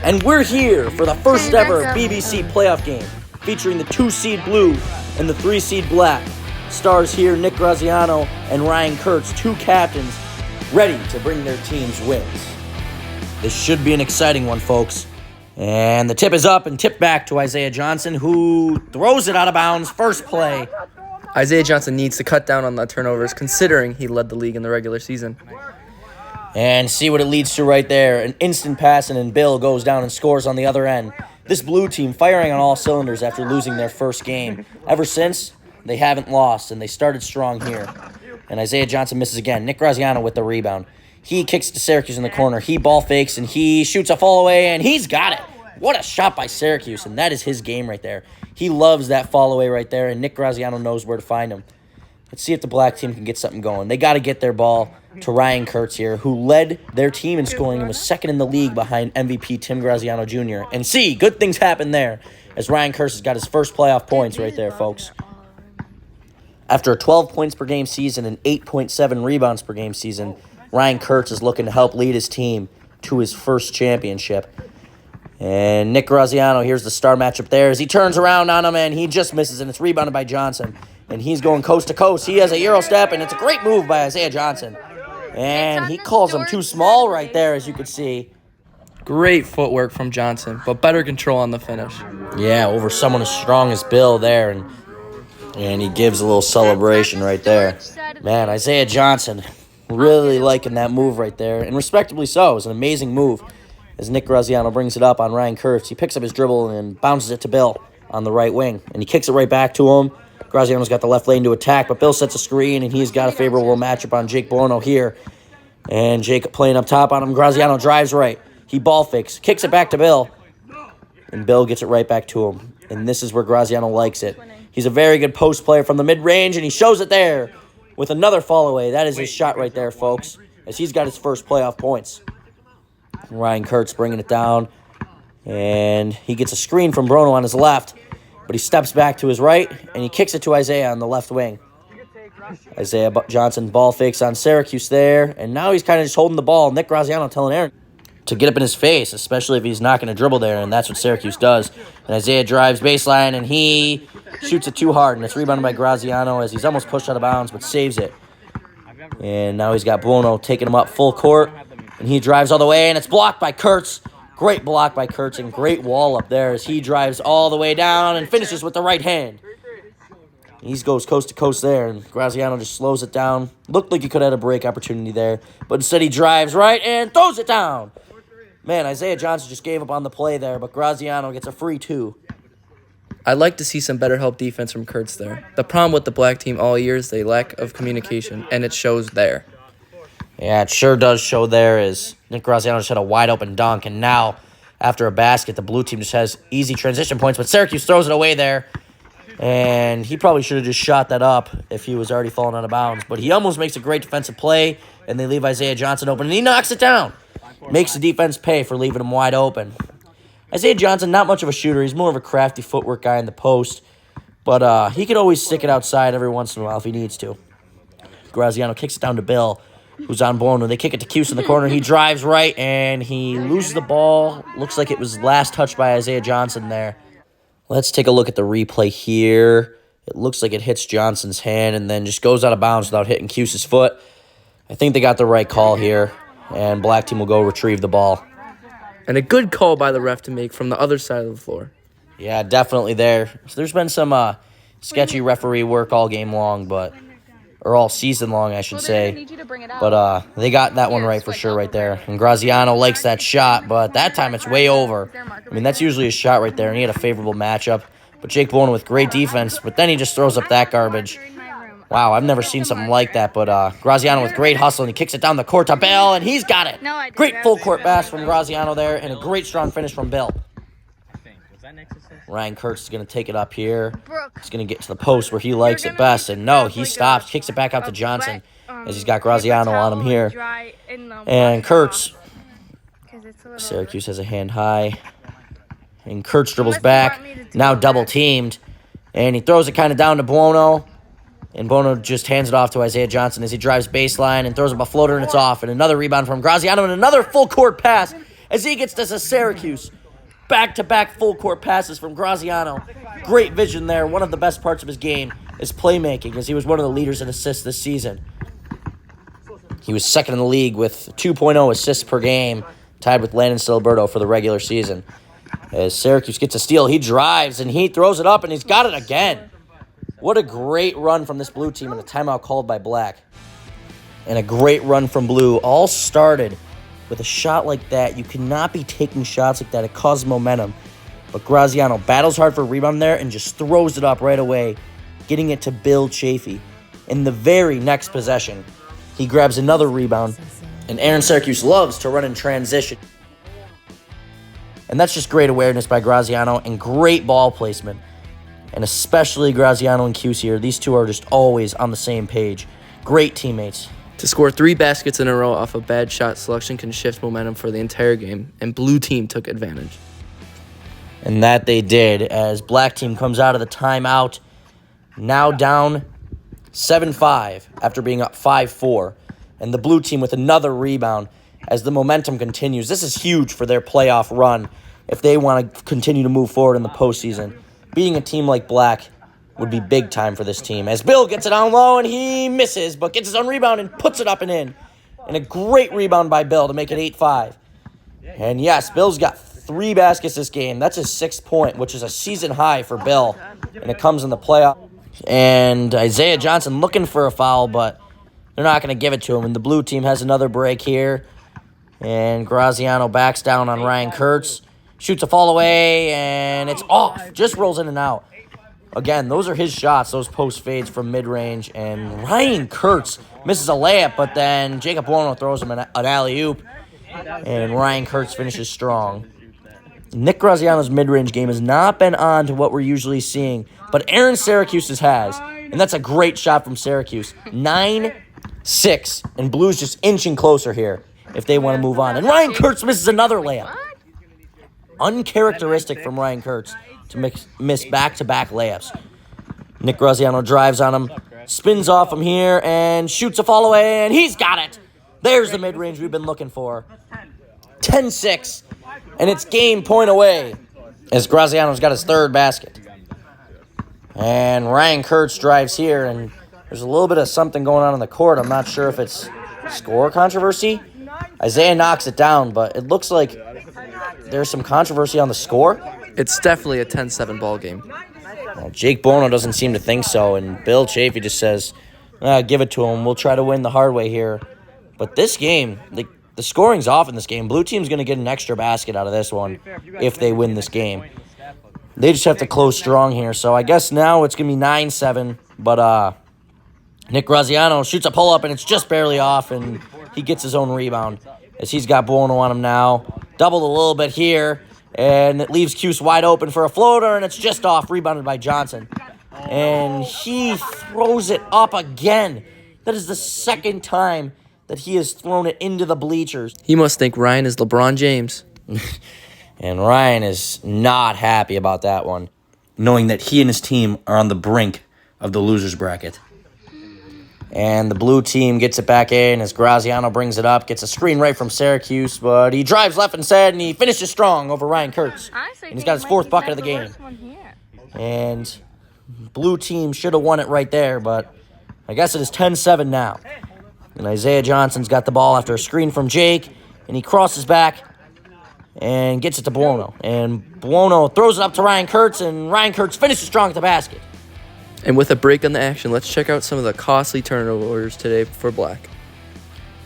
And we're here for the first ever BBC playoff game, featuring the 2-seed blue and the 3-seed black. Stars here Nick Graziano and Ryan Kurtz, two captains, ready to bring their teams wins. This should be an exciting one, folks. And the tip is up and tipped back to Isaiah Johnson, who throws it out of bounds first play. Isaiah Johnson needs to cut down on the turnovers, considering he led the league in the regular season. And see what it leads to right there. An instant pass, and Bill goes down and scores on the other end. This blue team firing on all cylinders after losing their first game. Ever since, they haven't lost, and they started strong here. And Isaiah Johnson misses again. Nick Graziano with the rebound. He kicks to Syracuse in the corner. He ball fakes, and he shoots a fall away, and he's got it. What a shot by Syracuse, and that is his game right there. He loves that fall away right there, and Nick Graziano knows where to find him. Let's see if the black team can get something going. They got to get their ball to Ryan Kurtz here, who led their team in scoring and was second in the league behind MVP Tim Graziano Jr. And see, good things happen there as Ryan Kurtz has got his first playoff points right there, folks. After a 12 points per game season and 8.7 rebounds per game season, Ryan Kurtz is looking to help lead his team to his first championship. And Nick Graziano, here's the star matchup there as he turns around on him, and he just misses, and it's rebounded by Johnson. And he's going coast to coast. He has a Euro step, and it's a great move by Isaiah Johnson. And he calls him too small right there, as you can see. Great footwork from Johnson, but better control on the finish. Yeah, over someone as strong as Bill there, and he gives a little celebration right there. Man, Isaiah Johnson, really liking that move right there, and respectably so. It was an amazing move as Nick Graziano brings it up on Ryan Kurtz. He picks up his dribble and bounces it to Bill on the right wing, and he kicks it right back to him. Graziano's got the left lane to attack, but Bill sets a screen, and he's got a favorable matchup on Jake Buono here. And Jake playing up top on him. Graziano drives right. He ball fakes, kicks it back to Bill, and Bill gets it right back to him. And this is where Graziano likes it. He's a very good post player from the mid-range, and he shows it there with another fall away. That is his shot right there, folks, as he's got his first playoff points. Ryan Kurtz bringing it down, and he gets a screen from Buono on his left. But he steps back to his right, and he kicks it to Isaiah on the left wing. Isaiah Johnson ball fakes on Syracuse there, and now he's kind of just holding the ball. Nick Graziano telling Aaron to get up in his face, especially if he's not going to dribble there, and that's what Syracuse does. And Isaiah drives baseline, and he shoots it too hard, and it's rebounded by Graziano as he's almost pushed out of bounds, but saves it. And now he's got Buono taking him up full court, and he drives all the way, and it's blocked by Kurtz. Great block by Kurtz and great wall up there as he drives all the way down and finishes with the right hand. He goes coast to coast there, and Graziano just slows it down. Looked like he could have had a break opportunity there, but instead he drives right and throws it down. Man, Isaiah Johnson just gave up on the play there, but Graziano gets a free two. I'd like to see some better help defense from Kurtz there. The problem with the black team all year is the lack of communication, and it shows there. Yeah, it sure does show there as Nick Graziano just had a wide-open dunk, and now, after a basket, the blue team just has easy transition points, but Syracuse throws it away there, and he probably should have just shot that up if he was already falling out of bounds, but he almost makes a great defensive play, and they leave Isaiah Johnson open, and he knocks it down. Makes the defense pay for leaving him wide open. Isaiah Johnson, not much of a shooter. He's more of a crafty footwork guy in the post, but he could always stick it outside every once in a while if he needs to. Graziano kicks it down to Bill, who's on Buono. They kick it to Cuse in the corner. He drives right, and he loses the ball. Looks like it was last touched by Isaiah Johnson there. Let's take a look at the replay here. It looks like it hits Johnson's hand and then just goes out of bounds without hitting Cuse's foot. I think they got the right call here, and black team will go retrieve the ball. And a good call by the ref to make from the other side of the floor. Yeah, definitely there. So there's been some sketchy referee work all game long, or all season long, I should say. But they got that one right for sure right there. And Graziano likes that shot, but that time it's way over. I mean, that's usually a shot right there, and he had a favorable matchup. But Jake Buono with great defense, but then he just throws up that garbage. Wow, I've never seen something like that. But Graziano with great hustle, and he kicks it down the court to Bill, and he's got it. Great full court pass from Graziano there, and a great strong finish from Bill. Ryan Kurtz is going to take it up here. He's going to get to the post where he likes it best. And no, he stops, kicks it back out to Johnson as he's got Graziano on him here. And Kurtz, Syracuse has a hand high. And Kurtz dribbles back, now double teamed. And he throws it kind of down to Buono. And Bono just hands it off to Isaiah Johnson as he drives baseline and throws up a floater, and it's off. And another rebound from Graziano, and another full-court pass as he gets this to Syracuse. Back-to-back full-court passes from Graziano. Great vision there. One of the best parts of his game is playmaking, as he was one of the leaders in assists this season. He was second in the league with 2.0 assists per game, tied with Landon Siliberto for the regular season. As Syracuse gets a steal, he drives, and he throws it up, and he's got it again. What a great run from this blue team and a timeout called by Black. And a great run from blue. All started with a shot like that. You cannot be taking shots like that. It causes momentum. But Graziano battles hard for a rebound there and just throws it up right away, getting it to Bill Chafee. In the very next possession, he grabs another rebound, and Aaron Syracuse loves to run in transition. And that's just great awareness by Graziano and great ball placement. And especially Graziano and Cuse here. These two are just always on the same page. Great teammates. To score 3 baskets in a row off a bad shot selection can shift momentum for the entire game, and blue team took advantage. And that they did, as black team comes out of the timeout, now down 7-5 after being up 5-4. And the blue team with another rebound as the momentum continues. This is huge for their playoff run if they want to continue to move forward in the postseason. Beating a team like Black would be big time for this team. As Bill gets it down low and he misses, but gets his own rebound and puts it up and in. And a great rebound by Bill to make it 8-5. And yes, Bill's got 3 baskets this game. That's his 6th point, which is a season high for Bill. And it comes in the playoff. And Isaiah Johnson looking for a foul, but they're not going to give it to him. And the blue team has another break here. And Graziano backs down on Ryan Kurtz. Shoots a fall away, and it's off. Just rolls in and out. Again, those are his shots, those post fades from mid-range. And Ryan Kurtz misses a layup, but then Jacob Buono throws him an alley-oop. And Ryan Kurtz finishes strong. Nick Graziano's mid-range game has not been on to what we're usually seeing, but Aaron Syracuse's has. And that's a great shot from Syracuse. 9-6, and Blue's just inching closer here if they want to move on. And Ryan Kurtz misses another layup. Uncharacteristic from Ryan Kurtz to miss back-to-back layups. Nick Graziano drives on him, spins off him here, and shoots a fall away, and he's got it. There's the mid-range we've been looking for. 10-6, and it's game point away as Graziano's got his 3rd basket. And Ryan Kurtz drives here, and there's a little bit of something going on the court. I'm not sure if it's score controversy. Isaiah knocks it down, but it looks like there's some controversy on the score. It's definitely a 10-7 ball game. Well, Jake Bono doesn't seem to think so, and Bill Chafee just says, give it to him. We'll try to win the hard way here. But this game, the scoring's off in this game. Blue team's going to get an extra basket out of this one if they win this game. They just have to close strong here. So I guess now it's going to be 9-7, but Nick Graziano shoots a pull-up, and it's just barely off, and he gets his own rebound as he's got Buono on him now. Doubled a little bit here, and it leaves Cuse wide open for a floater, and it's just off, rebounded by Johnson. And he throws it up again. That is the 2nd time that he has thrown it into the bleachers. He must think Ryan is LeBron James. And Ryan is not happy about that one, knowing that he and his team are on the brink of the loser's bracket. And the blue team gets it back in as Graziano brings it up, gets a screen right from Syracuse, but he drives left and said, and he finishes strong over Ryan Kurtz. And he's got his 4th bucket of the game. And blue team should have won it right there, but I guess it is 10-7 now. And Isaiah Johnson's got the ball after a screen from Jake, and he crosses back and gets it to Buono. And Buono throws it up to Ryan Kurtz, and Ryan Kurtz finishes strong at the basket. And with a break on the action, let's check out some of the costly turnovers today for Black.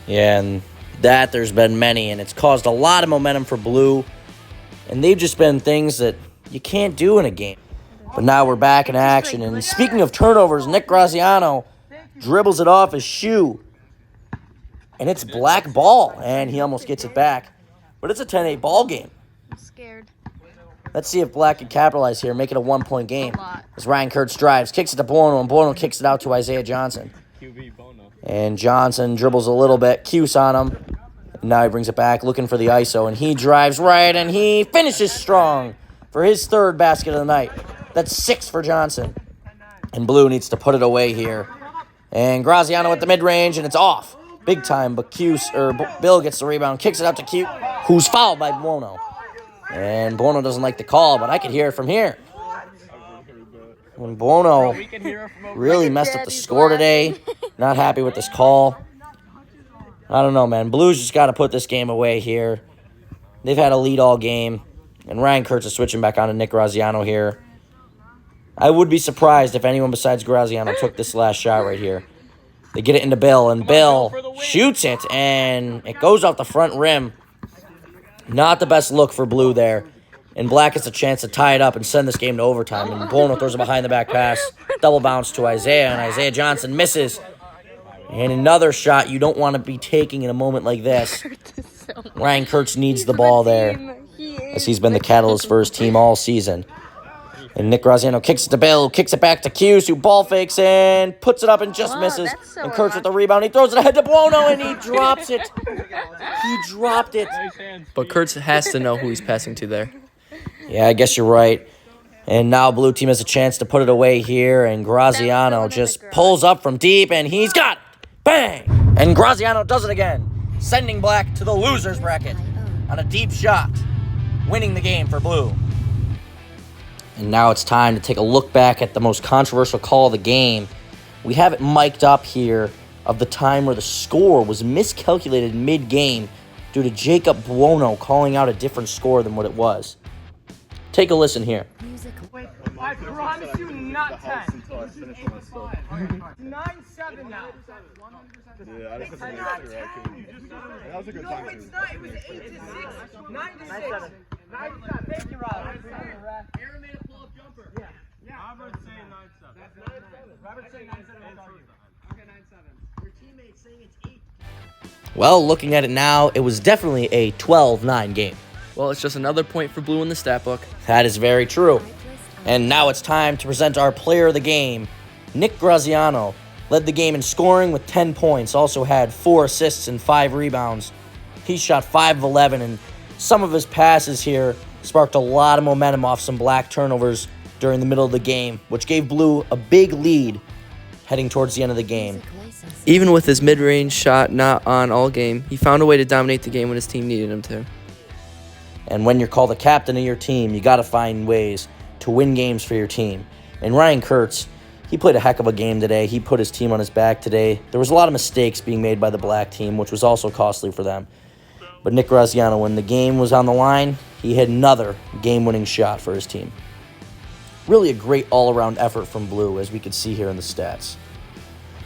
Yeah, and there's been many, and it's caused a lot of momentum for Blue. And they've just been things that you can't do in a game. But now we're back in action. And speaking of turnovers, Nick Graziano dribbles it off his shoe. And it's Black ball, and he almost gets it back. But it's a 10-8 ball game. I'm scared. Let's see if Black can capitalize here, make it a 1-point game. As Ryan Kurtz drives, kicks it to Buono, and Buono kicks it out to Isaiah Johnson. And Johnson dribbles a little bit, Cuse on him. And now he brings it back, looking for the ISO, and he drives right, and he finishes strong for his 3rd basket of the night. That's 6 for Johnson. And Blue needs to put it away here And Graziano at the mid-range, and it's off. Big time, but Bill gets the rebound, kicks it out to Q, who's fouled by Buono. And Buono doesn't like the call, but I could hear it from here. When Buono really messed up the score today, not happy with this call. I don't know, man. Blues just got to put this game away here. They've had a lead all game, and Ryan Kurtz is switching back on to Nick Graziano here. I would be surprised if anyone besides Graziano took this last shot right here. They get it into Bill, and Bill shoots it, and it goes off the front rim. Not the best look for Blue there. And Black gets a chance to tie it up and send this game to overtime. And Buono throws a behind-the-back pass. Double bounce to Isaiah, and Isaiah Johnson misses. And another shot you don't want to be taking in a moment like this. Ryan Kurtz needs the ball there, as he's been the catalyst for his team all season. And Nick Graziano kicks it to Bill, kicks it back to Hughes, who ball fakes and puts it up and just misses. And Kurtz with the rebound. He throws it ahead to Buono, and he drops it. He dropped it. But Kurtz has to know who he's passing to there. Yeah, I guess you're right. And now Blue Team has a chance to put it away here, and Graziano just pulls up from deep, and he's got it. Bang! And Graziano does it again, sending Black to the loser's bracket on a deep shot, winning the game for Blue. And now it's time to take a look back at the most controversial call of the game. We have it mic'd up here of the time where the score was miscalculated mid-game due to Jacob Buono calling out a different score than what it was. Take a listen here. Wait, I promise you not 10. 9-7 now. Yeah, that's exactly right. That was a good time. No, it's not. It was 8-6. 9-6. 9-7. Thank you, Rob. Aaron made a pull-up jumper. Yeah. Robert's saying 9-7. That's 9-7. Robert's saying 9-7. Okay, 9-7. Your teammate's saying it's 8. Well, looking at it now, it was definitely a 12-9 game. Well, it's just another point for Blue in the stat book. That is very true. And now it's time to present our player of the game. Nick Graziano led the game in scoring with 10 points, also had 4 assists and 5 rebounds. He shot 5 of 11, and some of his passes here sparked a lot of momentum off some Black turnovers during the middle of the game, which gave Blue a big lead heading towards the end of the game. Even with his mid-range shot not on all game, he found a way to dominate the game when his team needed him to. And when you're called the captain of your team, you got to find ways to win games for your team. And Ryan Kurtz, he played a heck of a game today. He put his team on his back today. There was a lot of mistakes being made by the Black team, which was also costly for them. But Nick Graziano, when the game was on the line, he had another game-winning shot for his team. Really a great all-around effort from Blue, as we could see here in the stats.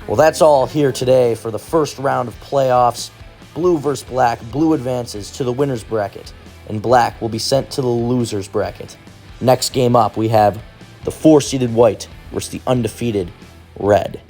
Well, that's all here today for the first round of playoffs. Blue versus Black. Blue advances to the winner's bracket, and Black will be sent to the loser's bracket. Next game up, we have the 4-seeded White versus the undefeated Red.